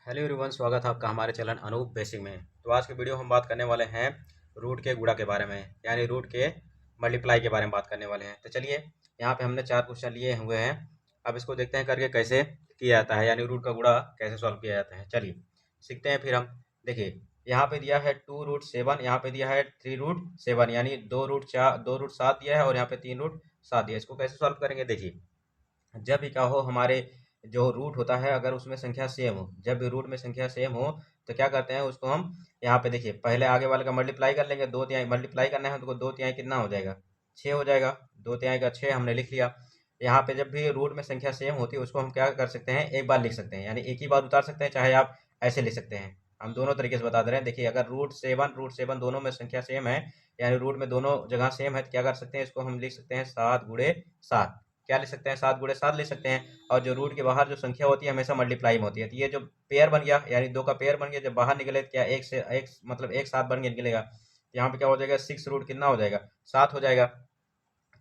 Hello everyone, स्वागत है आपका हमारे चैनल अनूप बेसिक में। तो आज के वीडियो हम बात करने वाले हैं रूट के गुणा के बारे में, यानी रूट के मल्टीप्लाई के बारे में बात करने वाले हैं। तो चलिए, यहाँ पे हमने 4 क्वेश्चन लिए हुए हैं। अब इसको देखते हैं करके कैसे किया जाता है, यानी रूट का गुणा कैसे सॉल्व किया जाता है। चलिए सीखते हैं फिर हम। देखिए, यहाँ पे दिया है 2√7, यहाँ पे दिया है 3√7, यानी 2√7 दिया है और यहाँ पे 3√7 दिया है। इसको कैसे सॉल्व करेंगे, देखिए। जब भी क्या हो, हमारे जो रूट होता है अगर उसमें संख्या सेम हो, जब भी रूट में संख्या सेम हो तो क्या करते हैं, उसको हम यहाँ पे देखिए पहले आगे वाले का मल्टीप्लाई कर लेंगे। 2 तिहाई मल्टीप्लाई करना है तो 2 तिहाई कितना हो जाएगा, 6 हो जाएगा। 2 तिहाई का 6 हमने लिख लिया। यहाँ पे जब भी रूट में संख्या सेम होती है उसको हम क्या कर सकते हैं, एक बार लिख सकते हैं, यानी एक ही बार उतार सकते हैं, चाहे आप ऐसे लिख सकते हैं। हम दोनों तरीके से बता दे रहे हैं। देखिए, अगर रूट सेवन दोनों में संख्या सेम है, यानी रूट में दोनों जगह सेम है, तो क्या कर सकते हैं, इसको हम लिख सकते हैं 7 गुणे 7। क्या लिख सकते हैं, 7 गुणे 7 लिख सकते हैं। और जो रूट के बाहर जो संख्या होती है हमेशा मल्टीप्लाई में होती है, तो ये जो पेयर बन गया, यानी 2 का पेयर बन गया, जब बाहर निकले तो क्या एक से एक मतलब एक साथ बन के निकलेगा। तो यहाँ पे क्या हो जाएगा, 6 रूट कितना हो जाएगा, 7 हो जाएगा।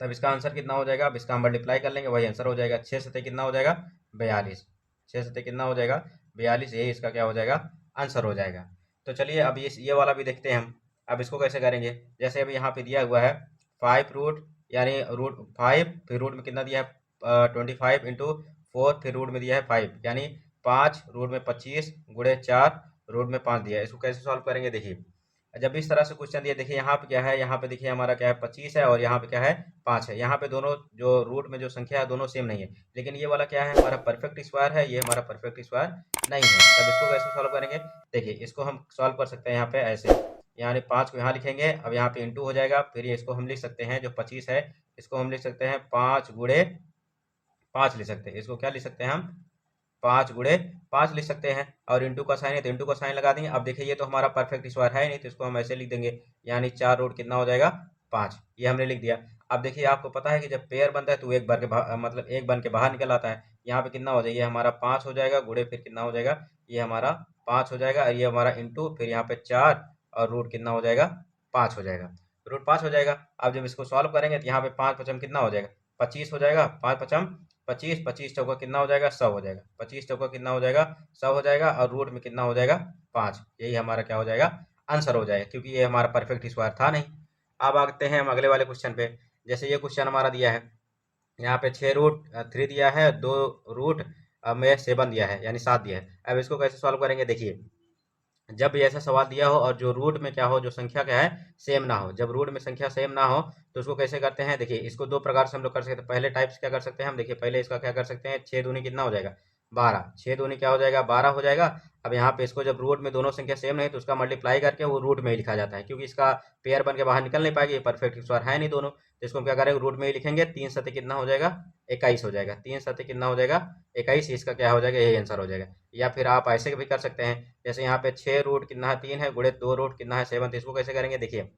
तब इसका आंसर कितना हो जाएगा, अब इसका हम मल्टीप्लाई कर लेंगे, वही आंसर हो जाएगा। 6 सते कितना हो जाएगा, 42। 6 सते कितना हो जाएगा, 42। यही इसका क्या हो जाएगा, आंसर हो जाएगा। तो चलिए अब ये वाला भी देखते हैं हम। अब इसको कैसे करेंगे, जैसे अभी यहाँ पे दिया हुआ है 5 रूट, यानी रूट 5, फिर रूट में कितना दिया है 25 × 4, फिर रूट में दिया है 5, यानी 5, रूट में 25 × 4, रूट में 5 दिया है। इसको कैसे सॉल्व करेंगे, देखिए। जब इस तरह से क्वेश्चन दिया, देखिए यहाँ पे क्या है, यहाँ पे देखिए हमारा क्या है 25 है और यहाँ पे क्या है 5 है। यहाँ पे दोनों जो रूट में जो संख्या है दोनों सेम नहीं है, लेकिन ये वाला क्या है, हमारा परफेक्ट स्क्वायर है, ये हमारा परफेक्ट स्क्वायर नहीं है। तब इसको कैसे सॉल्व करेंगे, देखिए इसको हम सॉल्व कर सकते हैं यहाँ पे ऐसे, यानी 5 को यहाँ लिखेंगे, अब यहाँ पे इंटू हो जाएगा, फिर ये इसको हम लिख सकते हैं जो 25 है, इसको हम लिख सकते हैं 5 गुणे 5 लिख सकते हैं। इसको क्या लिख सकते हैं हम, 5 गुणे 5 लिख सकते हैं। और इंटू का साइन है तो इंटू का साइन लगा देंगे। अब देखिए ये तो हमारा परफेक्ट स्क्वायर है नहीं, तो इसको हम ऐसे लिख देंगे, यानी 4 रूट कितना हो जाएगा, 5। ये हमने लिख दिया। अब देखिए आपको पता है कि जब पेयर बनता है तो एक बार के मतलब एक बन के बाहर निकल आता है। यहाँ पे कितना हो जाएगा, ये हमारा 5 हो जाएगा, गुणे फिर कितना हो जाएगा, ये हमारा 5 हो जाएगा, और ये हमारा इंटू फिर यहाँ पे 4, और रूट कितना हो जाएगा, 5 हो जाएगा। रूट 5 हो जाएगा। अब जब इसको सॉल्व करेंगे तो यहाँ पे 5 × 5 कितना हो जाएगा, 25 हो जाएगा। 5 × 5 25, 25 × 4 कितना हो जाएगा, 100 हो जाएगा। 25 × 4 कितना हो जाएगा, 100 हो जाएगा, और रूट में कितना हो जाएगा, 5। यही हमारा क्या हो जाएगा, आंसर हो जाएगा, क्योंकि ये हमारा परफेक्ट स्क्वायर था नहीं। अब आते हैं हम अगले वाले क्वेश्चन पे। जैसे ये क्वेश्चन हमारा दिया है, यहाँ पे 6√3 दिया है, 2√7 दिया है, यानी 7 दिया है। अब इसको कैसे सॉल्व करेंगे, देखिए। जब भी ऐसा सवाल दिया हो और जो रूट में क्या हो, जो संख्या क्या है सेम ना हो, जब रूट में संख्या सेम ना हो तो उसको कैसे करते हैं, देखिए इसको दो प्रकार से हम लोग कर सकते हैं। पहले टाइप से क्या कर सकते हैं हम, देखिए पहले इसका क्या कर सकते हैं, 6 दूनी कितना हो जाएगा, 12। 6 दूनी क्या हो जाएगा, 12 हो जाएगा। अब यहाँ पे इसको जब रूट में दोनों संख्या सेम नहीं तो उसका मल्टीप्लाई करके वो रूट में ही लिखा जाता है, क्योंकि इसका पेयर बन के बाहर निकल नहीं पाएगी, ये परफेक्ट स्क्वायर है नहीं दोनों। तो इसको हम क्या करेंगे, रूट में ही लिखेंगे। 3 सते कितना हो जाएगा, 21 हो जाएगा। 3 सते कितना हो जाएगा, 21। इसका क्या हो जाएगा, यही आंसर हो जाएगा। या फिर आप ऐसे भी कर सकते हैं, जैसे यहाँ पे 6 रूट कितना है, 3 है, गुणे 2 रूट कितना है, 7। तो इसको कैसे करेंगे, देखिए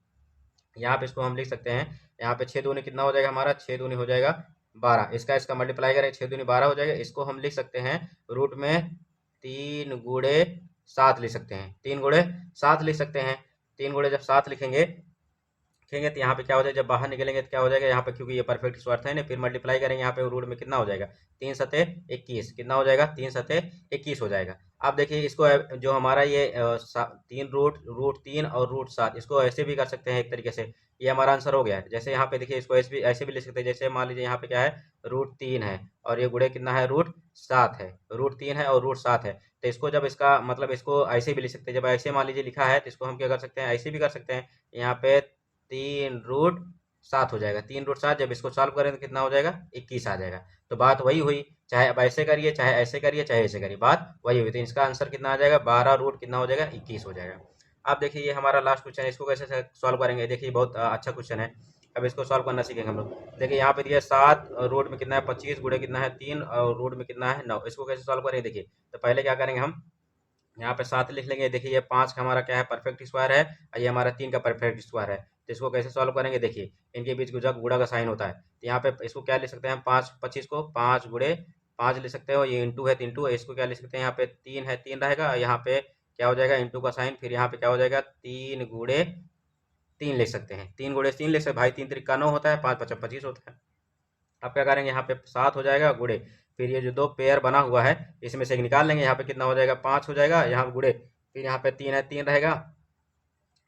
यहाँ पे इसको हम लिख सकते हैं, यहाँ पे 6 दूनी कितना हो जाएगा हमारा, 6 दूनी हो जाएगा 12। इसका मल्टीप्लाई करें, 6 दूनी 12 हो जाएगा। इसको हम लिख सकते हैं रूट में 3 गुणे 7 लिख सकते हैं, 3 गुणे 7 लिख सकते हैं। 3 गुणे जब 7 लिखेंगे तो यहाँ पे क्या हो जाएगा, जब बाहर निकलेंगे तो क्या हो जाएगा यहाँ पे, क्योंकि ये परफेक्ट स्क्वायर था ना, फिर मल्टीप्लाई करेंगे यहाँ पे रूट में कितना हो जाएगा, 3 सते 21। कितना हो जाएगा, 3 सते 21 हो जाएगा। अब देखिए इसको जो हमारा ये 3 रूट 3 और रूट 7, इसको ऐसे भी कर सकते हैं एक तरीके से। ये हमारा आंसर हो गया है। जैसे यहाँ पे देखिए इसको ऐसे भी लिख सकते हैं, जैसे मान लीजिए यहाँ पे क्या है, रूट 3 है और ये गुणे कितना है, रूट 7 है। रूट 3 है और रूट 7 है, तो इसको जब इसका मतलब इसको ऐसे भी लिख सकते हैं। जब ऐसे मान लीजिए लिखा है तो इसको हम क्या कर सकते हैं, ऐसे भी कर सकते हैं। यहाँ पे 3 रूट 7 हो जाएगा। 3 रूट 7 जब इसको सॉल्व करें तो कितना हो जाएगा, 21 आ जाएगा। तो बात वही हुई, चाहे अब ऐसे करिए, चाहे ऐसे करिए, चाहे ऐसे करिए, बात वही हुई। तो इसका आंसर कितना आ जाएगा, 12 रूट कितना हो जाएगा, 21 हो जाएगा। अब देखिए ये हमारा लास्ट क्वेश्चन है, इसको कैसे सॉल्व करेंगे, देखिए बहुत अच्छा क्वेश्चन है। अब इसको सॉल्व करना सीखेंगे हम लोग। देखिए यहाँ पे दिया 7 रूट में कितना है, 25, गुणे कितना है 3, और रूट में कितना है 9। इसको कैसे सॉल्व करेंगे, देखिए। तो पहले क्या करेंगे हम, यहाँ पे 7 लिख लेंगे। देखिए ये 5 का हमारा क्या है, परफेक्ट स्क्वायर है, और ये हमारा 3 का परफेक्ट स्क्वायर है। तो इसको कैसे सॉल्व करेंगे, देखिए इनके बीच गुणा गुणा का साइन होता है, तो यहाँ पे इसको क्या लिख सकते हैं हम, 25 को 5 गुणे 5 लिख सकते हो। ये इंटू है तो इंटू है, इसको क्या लिख सकते हैं, यहाँ पे 3 है, 3 रहेगा, यहाँ पे क्या हो जाएगा, इंटू का साइन, फिर यहाँ पे क्या हो जाएगा, 3 गुणे 3 लिख सकते हैं। 3 गुणे 3 लिख सकते हैं भाई, 3 × 3 = 9 होता है, 5 × 5 = 25 होता है। अब क्या करेंगे, यहाँ पे 7 हो जाएगा, गुणे फिर ये जो 2 पेयर बना हुआ है इसमें से एक निकाल लेंगे। यहाँ पे कितना हो जाएगा, 5 हो जाएगा, यहाँ पे गुणे, फिर यहाँ पे 3 है, 3 रहेगा,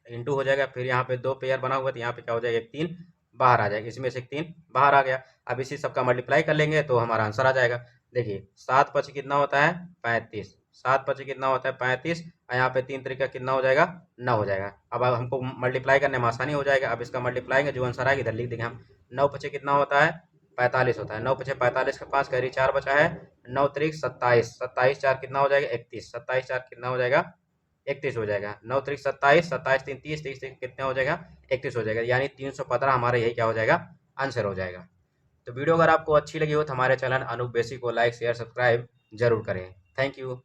इंटू हो जाएगा, फिर यहाँ पे 2 पेयर बना हुआ तो यहाँ पे क्या हो जाएगा, एक 3 बाहर आ जाएगा, इसमें से एक 3 बाहर आ गया। अब इसी सबका मल्टीप्लाई कर लेंगे तो हमारा आंसर आ जाएगा। देखिए 7 पची कितना होता है, 35, 7 पची कितना होता है, 35, और यहाँ पे 3 तरीका कितना हो जाएगा, 9 हो जाएगा। अब हमको मल्टीप्लाई करने में आसानी हो जाएगा। अब इसका मल्टीप्लाई जो आंसर आएगा इधर लिख देंगे हम। 9 पचे कितना होता है, 45 होता है। 9 पचे 45 का 5 करी 4 बचा है, 9 तरीक 27, 27 4 कितना हो जाएगा, 31, 27 4 कितना हो जाएगा, 31 हो जाएगा। 9 तरीक 27, 27 3 30, 30 कितना हो जाएगा, 31 हो जाएगा। यानी 315 हमारा यही क्या हो जाएगा, आंसर हो जाएगा। तो वीडियो अगर आपको अच्छी लगी हो तो हमारे चैनल अनूप बेसिक को लाइक शेयर सब्सक्राइब जरूर करें। Thank you.